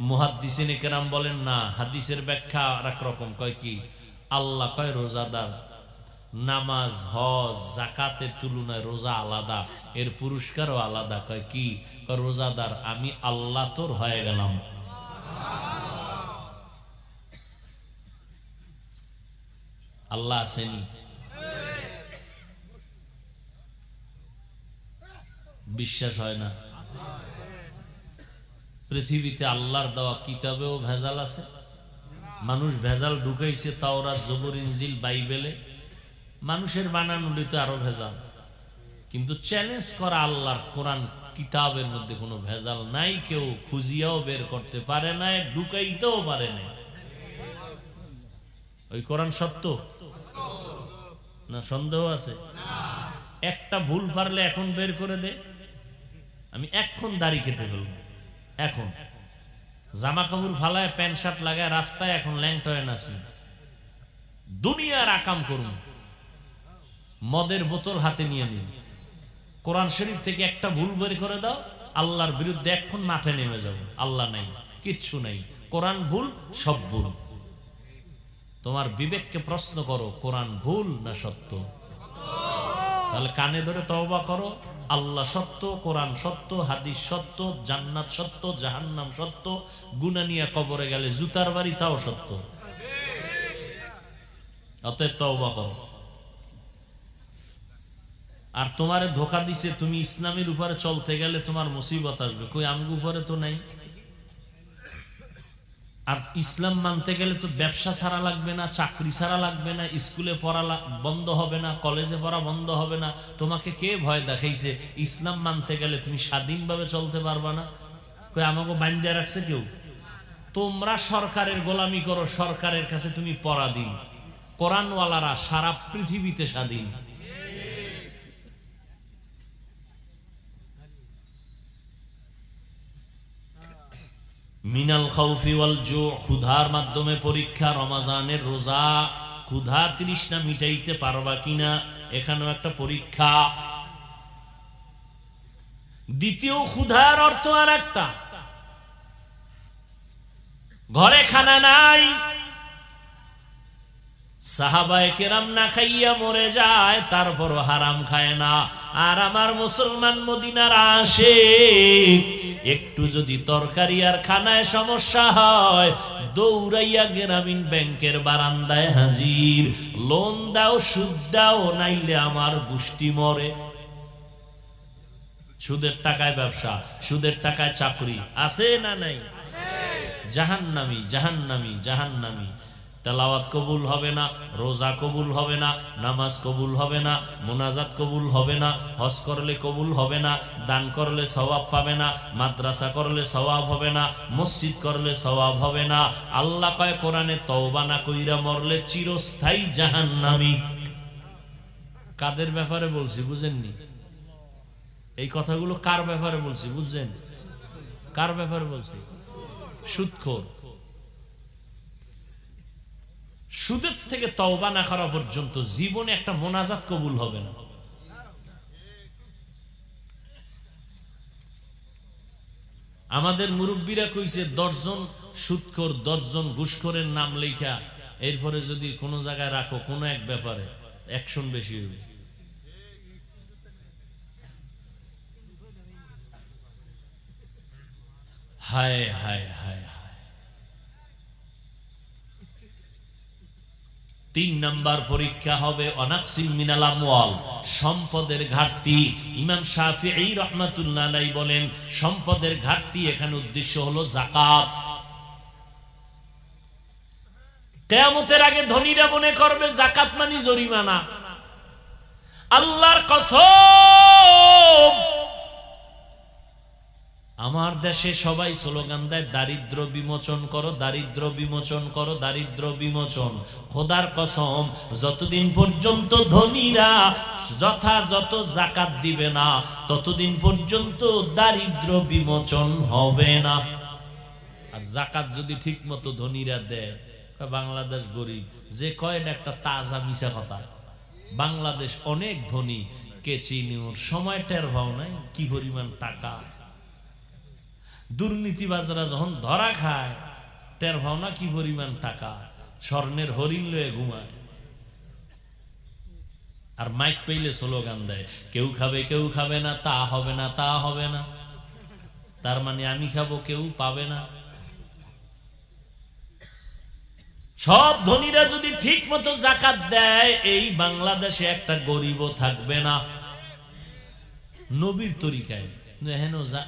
Speaker 1: মুহাদ্দিসিনে কেরাম বলেন না, হাদিসের ব্যাখ্যা এক রকম, কয় কি আল্লাহ কয় রোজাদার নামাজ হজ যাকাতের তুলনায় রোজা আলাদা, এর পুরস্কারও আলাদা। কয় কি? কয় রোজাদার আমি আল্লাহ তোর হয়ে গেলাম। আল্লাহ আসেনি? বিশ্বাস হয় না? পৃথিবীতে আল্লাহর দেওয়া কিতাবেও ভেজাল আছে। মানুষ ভেজাল ঢুকাইছে তাওরাত, জবুর, ইনজিল, বাইবেলে। মানুষের বানানোটি তো আরো ভেজাল। কিন্তু চ্যালেঞ্জ করা আল্লাহর কোরআন কিতাবের মধ্যে কোনো ভেজাল নাই, কেউ খুঁজিয়াও বের করতে পারে না, ঢুকাইতেও পারে না। ওই কোরআন সত্য না সন্দেহ আছে? একটা ভুল পারলে এখন বের করে দে, আমি এখন দাড়ি কেটে ফেলবো। এখন জামা কাপড় ফালায় প্যান্ট শার্ট লাগায় রাস্তায় এখন ল্যাংটা হয়ে নাচি, দুনিয়ার আকাম করুন, মদের বোতল হাতে নিয়ে নিন, কোরআন শরীফ থেকে একটা ভুল বের করে দাও, আল্লাহর বিরুদ্ধে এখন মাঠে নেমে যাবো। আল্লাহ নাই, কিচ্ছু নাই, কোরআন ভুল, সব ভুল। তোমার বিবেককে প্রশ্ন করো, কোরআন ভুল না সত্য? তাহলে কানে ধরে তওবা করো, আল্লাহ সত্য, কোরআন সত্য, হাদিস সত্য, জান্নাত সত্য, জাহান্নাম সত্য, গুনাহ নিয়ে কবরে গেলে জুতার বাড়ি তাও সত্য। অতএব তওবা করো। আর তোমারে ধোঁকা দিছে, তুমি ইসলামের উপরে চলতে গেলে তোমার মুসিবত আসবে। কই আমগো উপরে তো নাই। আর ইসলাম মানতে গেলে তো ব্যবসা ছাড়া লাগবে না, চাকরি ছাড়া লাগবে না, স্কুলে পড়া বন্ধ হবে না, কলেজে পড়া বন্ধ হবে না। তোমাকে কে ভয় দেখাইছে? ইসলাম মানতে গেলে তুমি স্বাধীনভাবে চলতে পারবা না। কই আমাকে বাঁধিয়ে রাখছে কেউ? তোমরা সরকারের গোলামি করো, সরকারের কাছে তুমি পরাধীন। কোরআনওয়ালারা সারা পৃথিবীতে স্বাধীন। মিনাল খাউফি ওয়াল জু, ক্ষুধার মাধ্যমে পরীক্ষা। রমাজানের রোজা ক্ষুধা তৃষ্ণা মিটাইতে পারবা কিনা, এখানেও একটা পরীক্ষা। দ্বিতীয় ক্ষুধার অর্থ আর একটা, ঘরে খানা নাই, সাহাবায়ে কেরাম না খাইয়া মরে যায়, তারপরও হারাম খায় না। আর আমার মুসলমান মদিনার আশিক, একটু যদি তরকারি আর খানায় সমস্যা হয়, দৌড়াইয়া গ্রামীণ ব্যাংকের বারান্দায় হাজির, লোন দাও, সুদ দাও, নাইলে আমার গোষ্ঠী মরে। সুদের টাকায় ব্যবসা, সুদের টাকায় চাকরি, আছে না নাই? জাহান্নামী, জাহান্নামী, জাহান্নামী। তেলাওয়াত কবুল হবে না, রোজা কবুল হবে না, নামাজ কবুল হবে না, মুনাজাত কবুল হবে না, হজ করলে কবুল হবে না, দান করলে সওয়াব পাবে না, মাদ্রাসা করলে সওয়াব হবে না, মসজিদ করলে সওয়াব হবে না। আল্লাহ কয় কোরআনে, তওবা না কইরা মরলে চিরস্থায়ী জাহান্নামী। কাদের ব্যাপারে বলছি বুঝেননি? এই কথাগুলো কার ব্যাপারে বলছি বুঝছেন? কার ব্যাপারে বলছি? সুদখোর। সুদের থেকে তওবা না করা পর্যন্ত জীবনে একটা মোনাজাত কবুল হবে না। আমাদের মুরব্বীরা কইছে 10 জন সুদখোর, 10 জন ঘুষখোরের নাম লেখা, এরপরে যদি কোনো জায়গায় রাখো কোনো এক ব্যাপারে, অ্যাকশন বেশি হবে। হায় হায় হায়। 3 নাম্বার পরীক্ষা হবে অনাকসিম মিনাল আমওয়াল, সম্পদের ঘাটতি। ইমাম শাফিঈ রাহমাতুল্লাহ আলাইহি বলেন, সম্পদের ঘাটতি এখানে উদ্দেশ্য হলো যাকাত। কিয়ামতের আগে ধনীরা মনে করবে যাকাত মানে জরিমানা। আল্লাহর কসম, আমার দেশে সবাই স্লোগান দেয় দারিদ্র বিমোচন করো, দারিদ্র বিমোচন করো, দারিদ্র বিমোচন। খোদার কসম, যতদিন পর্যন্ত ধনীরা যথাযথ যাকাত দিবে না, ততদিন পর্যন্ত দারিদ্র বিমোচন হবে না। আর যাকাত যদি ঠিক মতো ধনীরা দেয়, বাংলাদেশ গরিব, যে কয় একটা তাজা মিশা কথা। বাংলাদেশ অনেক ধনী, কে চিনি ওর সময় টের ভাও নাই কি পরিমাণ টাকা। দুর্নীতিবাজরা যখন ধরা খায় টের পাও না কি পরিমাণ টাকা, স্বর্ণের হরিণ লয়ে ঘুমায়। আর মাইক পেইলে স্লোগান দেয়, কেউ খাবে না, তা হবে না, তা হবে না। তার মানে আমি খাবো, কেউ পাবে না। সব ধনীরা যদি ঠিক মতো জাকাত দেয়, এই বাংলাদেশে একটা গরিবও থাকবে না। নবীর তরিকায়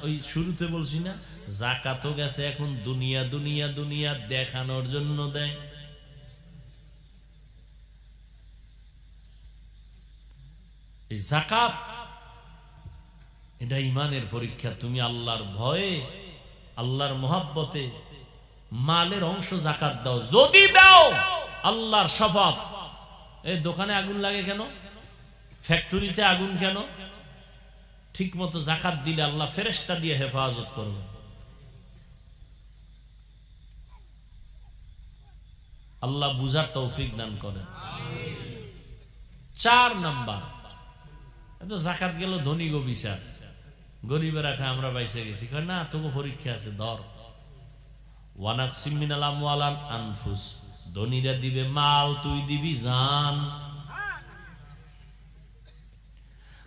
Speaker 1: ওই শুরুতে বলছি না, জাকাতও গেছে এখন দুনিয়া দুনিয়া দুনিয়া দেখানোর জন্য দেয়। এই জাকাত এটা ইমানের পরীক্ষা। তুমি আল্লাহর ভয়ে, আল্লাহর মোহাব্বতে মালের অংশ জাকাত দাও। যদি দাও, আল্লাহর শপথ, এই দোকানে আগুন লাগে কেন, ফ্যাক্টরিতে আগুন কেন, ঠিক মতো জাকাত দিলে আল্লাহ ফেরেশতা দিয়ে হেফাজত করবে। আল্লাহ বুঝার তৌফিক দান করেন। 4 নাম্বার, এত জাকাত গেল ধনী গো বিচার, গরিবের রাখা আমরা বাইসে গেছি। না, তোকে পরীক্ষা আছে, ধর। ওয়ানাকসিম মিনাল আমওয়াল আনফুস, ধনীরা দিবে মাল, তুই দিবি জান।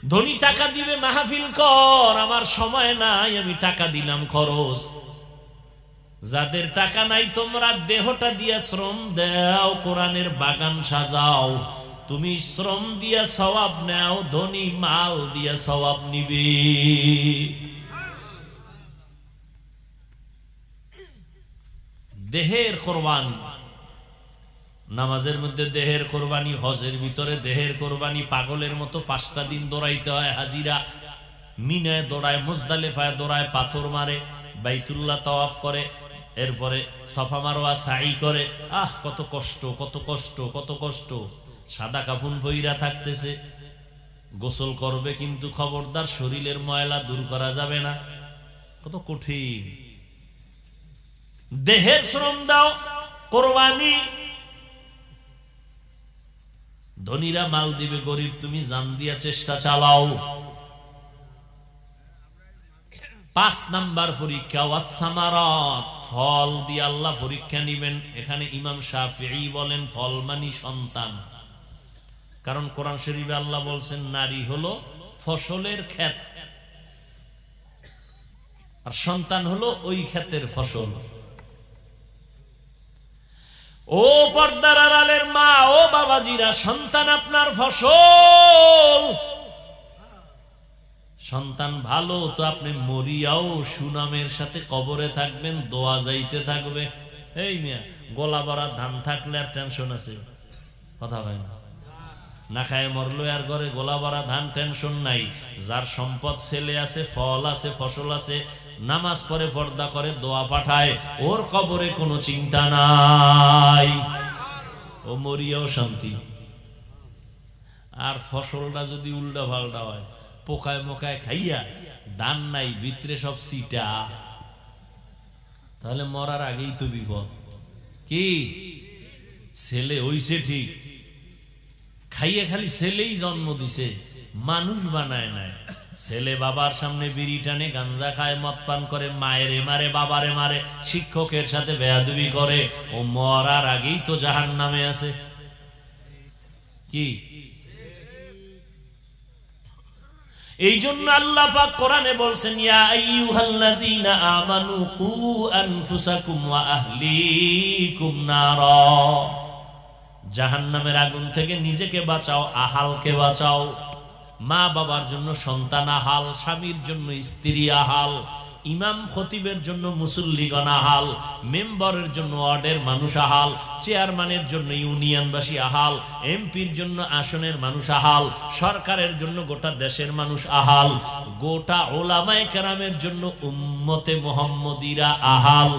Speaker 1: ধনী টাকা দিবে মাহফিল কর, আমার সময় নাই, আমি টাকা দিলাম খরচ। যাদের টাকা নাই তোমরা দেহটা দিয়া শ্রম দাও, কোরআনের বাগান সাজাও। তুমি শ্রম দিয়া সওয়াব নাও, ধনী মাল দিয়া সওয়াব নিবে। দেহের কোরবানি, নামাজের মধ্যে দেহের কোরবানি, হজের ভিতরে দেহের কোরবানি। পাগলের মতো 5টা দিন দৌড়াইতে হয়। হাজিরা মিনায় দৌড়ায়, মুজদালিফায় দৌড়ায়, পাথর মারে, বাইতুল্লাহ তাওয়াফ করে, এরপরে সাফা মারওয়া সাই করে। কত কষ্ট, কত কষ্ট, কত কষ্ট। সাদা কাফন পইরা থাকতেছে, গোসল করবে কিন্তু খবরদার শরীরের ময়লা দূর করা যাবে না। কত কঠিন। দেহের শ্রম দাও, কোরবানি। ধনীরা মাল দিবে, গরিব তুমি জান দিয়া চেষ্টা চালাও। 5 নাম্বার পরীক্ষা, ওয়াসসামারাত, ফল দিয়ে আল্লাহ পরীক্ষা নিবেন। এখানে ইমাম শাফিঈ বলেন ফল মানি সন্তান। কারণ কোরআন শরীফে আল্লাহ বলছেন নারী হলো ফসলের ক্ষেত, আর সন্তান হলো ওই ক্ষেতের ফসল। ও পর্দার আড়ালের মা, ও বাবাজিরা, সন্তান আপনার ফসল। সন্তান ভালো তো আপনি মরিয়াও সুনামের সাথে কবরে থাকবেন, দোয়া যাইতে থাকবে। এই মিয়া, গলা ভরা ধান থাকলে আর টেনশন আছে? কথা হয় না। না খায় মরলো আর ঘরে গোলা ভরা ধান, টেনশন নাই। যার সম্পদ, ছেলে আছে, ফল আছে, ফসল আছে, নামাজ পড়ে, পর্দা করে, দোয়া পাঠায়, ওর কবরে কোনো চিন্তা নাই, ও মরিয়াও শান্তি। আর ফসলটা যদি উল্টা পাল্টা হয়, পোকায় মোকায় খাইয়া, ধান নাই, ভিতরে সব সিটা, তাহলে মরার আগেই তো বিপদ। কি ছেলে হইছে ঠিক, খাইয়ে খালি ছেলেই জন্ম দিছে, মানুষ বানায় নাই। ছেলে বাবার সামনে বিড়ি টানে, গাঞ্জা খায়, মদ পান করে, মায়েরে মারে, বাবারে মারে, শিক্ষকের সাথে বেয়াদবি করে, ও মরার আগেই তো জাহান্নামে আছে। কি এই জন্য আল্লাহ পাক কোরআনে বলছেন, ইয়া আইয়ুহাল্লাযীনা আমানু কু আনফুসাকুম ওয়া আহলিকুম নারা, জাহান্নামের আগুন থেকে নিজেকে বাঁচাও, আহালকে বাঁচাও। মা বাবার জন্য সন্তান আহাল, স্বামীর জন্য স্ত্রী আহাল, ইমাম খতিবের জন্য মুসল্লিগণ আহাল, মেম্বারের জন্য ওয়ার্ডের মানুষ আহাল, চেয়ারম্যানের জন্য ইউনিয়নবাসী আহাল, এমপির জন্য আসনের মানুষ আহাল, সরকারের জন্য গোটা দেশের মানুষ আহাল, গোটা ওলামায়ে কেরামের জন্য উম্মতে মুহাম্মদীরা আহাল।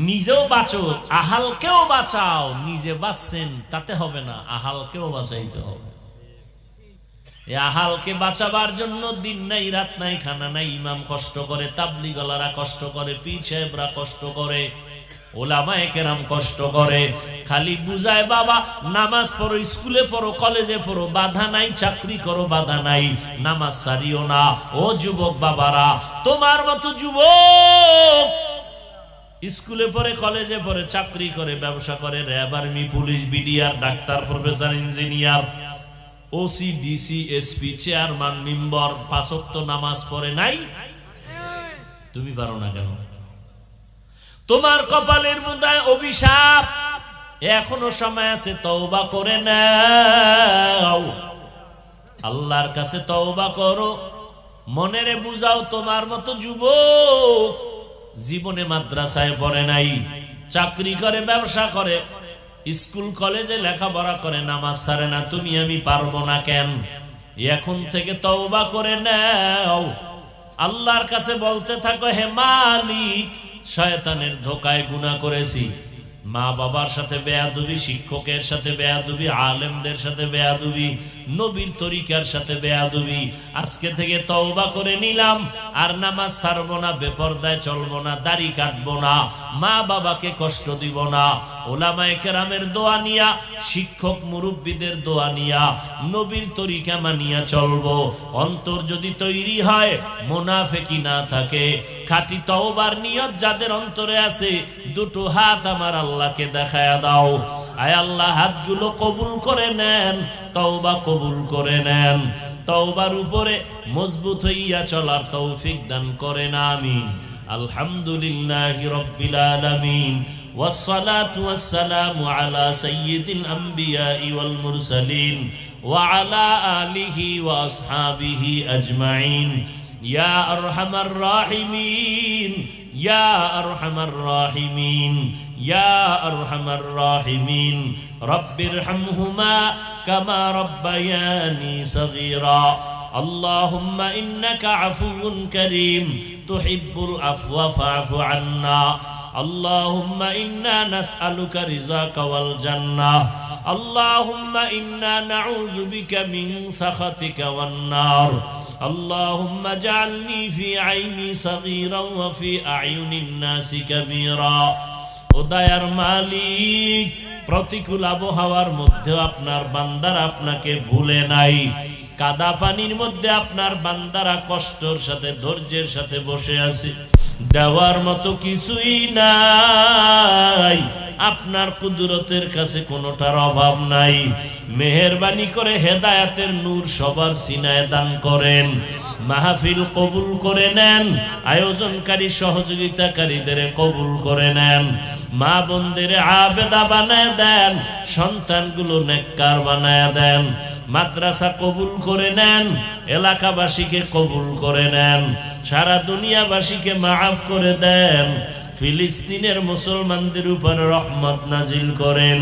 Speaker 1: নিজেও বাঁচো, আহালকেও বাঁচাও। নিজে বাঁচছেন তাতে হবে না, আহালকেও বাঁচাইতে হবে। আহালকে বাঁচাবার জন্য দিন নাই, রাত নাই, খানা নাই। ইমাম কষ্ট করে, তাবলিগওয়ালারা কষ্ট করে, পীর সাহেবরা কষ্ট করে, ওলামায়ে কেরাম কষ্ট করে, খালি বুঝায় বাবা নামাজ পড়ো, স্কুলে পড়ো, কলেজে পড়ো, বাধা নাই, চাকরি করো, বাধা নাই, নামাজ ছাড়িও না। ও যুবক বাবারা, তোমার মতো যুবক স্কুলে পড়ে, কলেজে পড়ে, চাকরি করে, ব্যবসা করে, RAB, army, police, BDR, doctor, professor, engineer, OC, DC, SP, chairman, member, 5 ওয়াক্ত নামাজ পড়ে নাই, তুমি পারো না কেন? তোমার কপালের মধ্যে অভিশাপ, এখনো সময় আছে, তওবা করে নাও, আল্লাহর কাছে তওবা করো, মনেরে বুঝাও। তোমার মতো যুবক জীবনে মাদ্রাসায় পড়ে নাই, চাকরি করে, ব্যবসা করে, স্কুল কলেজে লেখাপড়া করে, নামাজ ছাড়ে না, তুমি আমি পারবো না কেন? এখন থেকে তওবা করে নাও, আল্লাহর কাছে বলতে থাকো, হে মালিক, শয়তানের ধোকায় গুনাহ করেছি, মা বাবার সাথে বেয়াদবি, শিক্ষকের সাথে বেয়াদবি, আলেমদের সাথে বেয়াদবি, নবীর তরিকার সাথে বেয়াদবি, আজকে থেকে তওবা করে নিলাম, আর নামাজ ছাড়বো না, বেপরদায় চলবো না, দাড়ি কাটবো না, মা বাবাকে কষ্ট দিব না। ওলামায়ে কেরামের দোয়া নিয়া, শিক্ষক মুরব্বীদের দোয়া নিয়া, নবীর তরিকা মানিয়া চলবো। অন্তর যদি তৈরি হয়, মুনাফিকি না থাকে, খাঁটি তওবার নিয়ত যাদের অন্তরে আছে, দুটো হাত আমার আল্লাহকে দেখায়া দাও। আয় আল্লাহ, হাতগুলো কবুল করে নেন, তওবা কবুল করে নেন, তওবার উপরে মজবুত হইয়া চলার তৌফিক দান করেন, আমিন। আলহামদুলিল্লাহি রাব্বিল আলামিন, ওয়াসসালাতু ওয়াসসালামু আলা সাইয়্যিদিল আমবিয়াই ওয়াল মুরসালিন ওয়া আলা আলিহি ওয়া আসহাবিহি আজমাইন। ইয়া আরহামার রাহিমিন, ইয়া আরহামার রাহিমিন, ইয়া আরহামার রাহিমিন। রব্বিরহামহুমা কামা রব্বায়ানি সগীরা। আল্লাহুম্মা ইন্নাকা আফুউন কারীম তুহিব্বুল আফওয়া ফা'ফু আন্না। اللهم إنا نسألك رضاك والجنة. اللهم إنا نعوذ بك من سخطك والنار. اللهم اجعلني في عيني صغيرا وفي أعين الناس كبيرا. ও দয়ার মালিক, প্রতিকূল আবহাওয়ার মধ্যে আপনার বান্দারা আপনাকে ভুলে নাই। কাদা পানির মধ্যে আপনার বান্দারা কষ্টের সাথে, ধৈর্যের সাথে বসে আছে। দেওয়ার মতো কিছুই নাই, আপনার কুদরতের কাছে কোনোটার অভাব নাই। মেহেরবানি করে হেদায়েতের নূর সবার সিনায় দান করেন। মাহফিল কবুল করে নেন, আয়োজনকারী সহযোগিতাকারীদের কবুল করে নেন। মা বোনদের আবেদা বানায় দেন, সন্তানগুলো নেককার বানায় দেন। মাদ্রাসা কবুল করে নেন, এলাকাবাসীকে কবুল করে নেন, সারা দুনিয়াবাসীকে মাফ করে দেন। ফিলিস্তিনের মুসলমানদের উপর রহমত নাজিল করেন।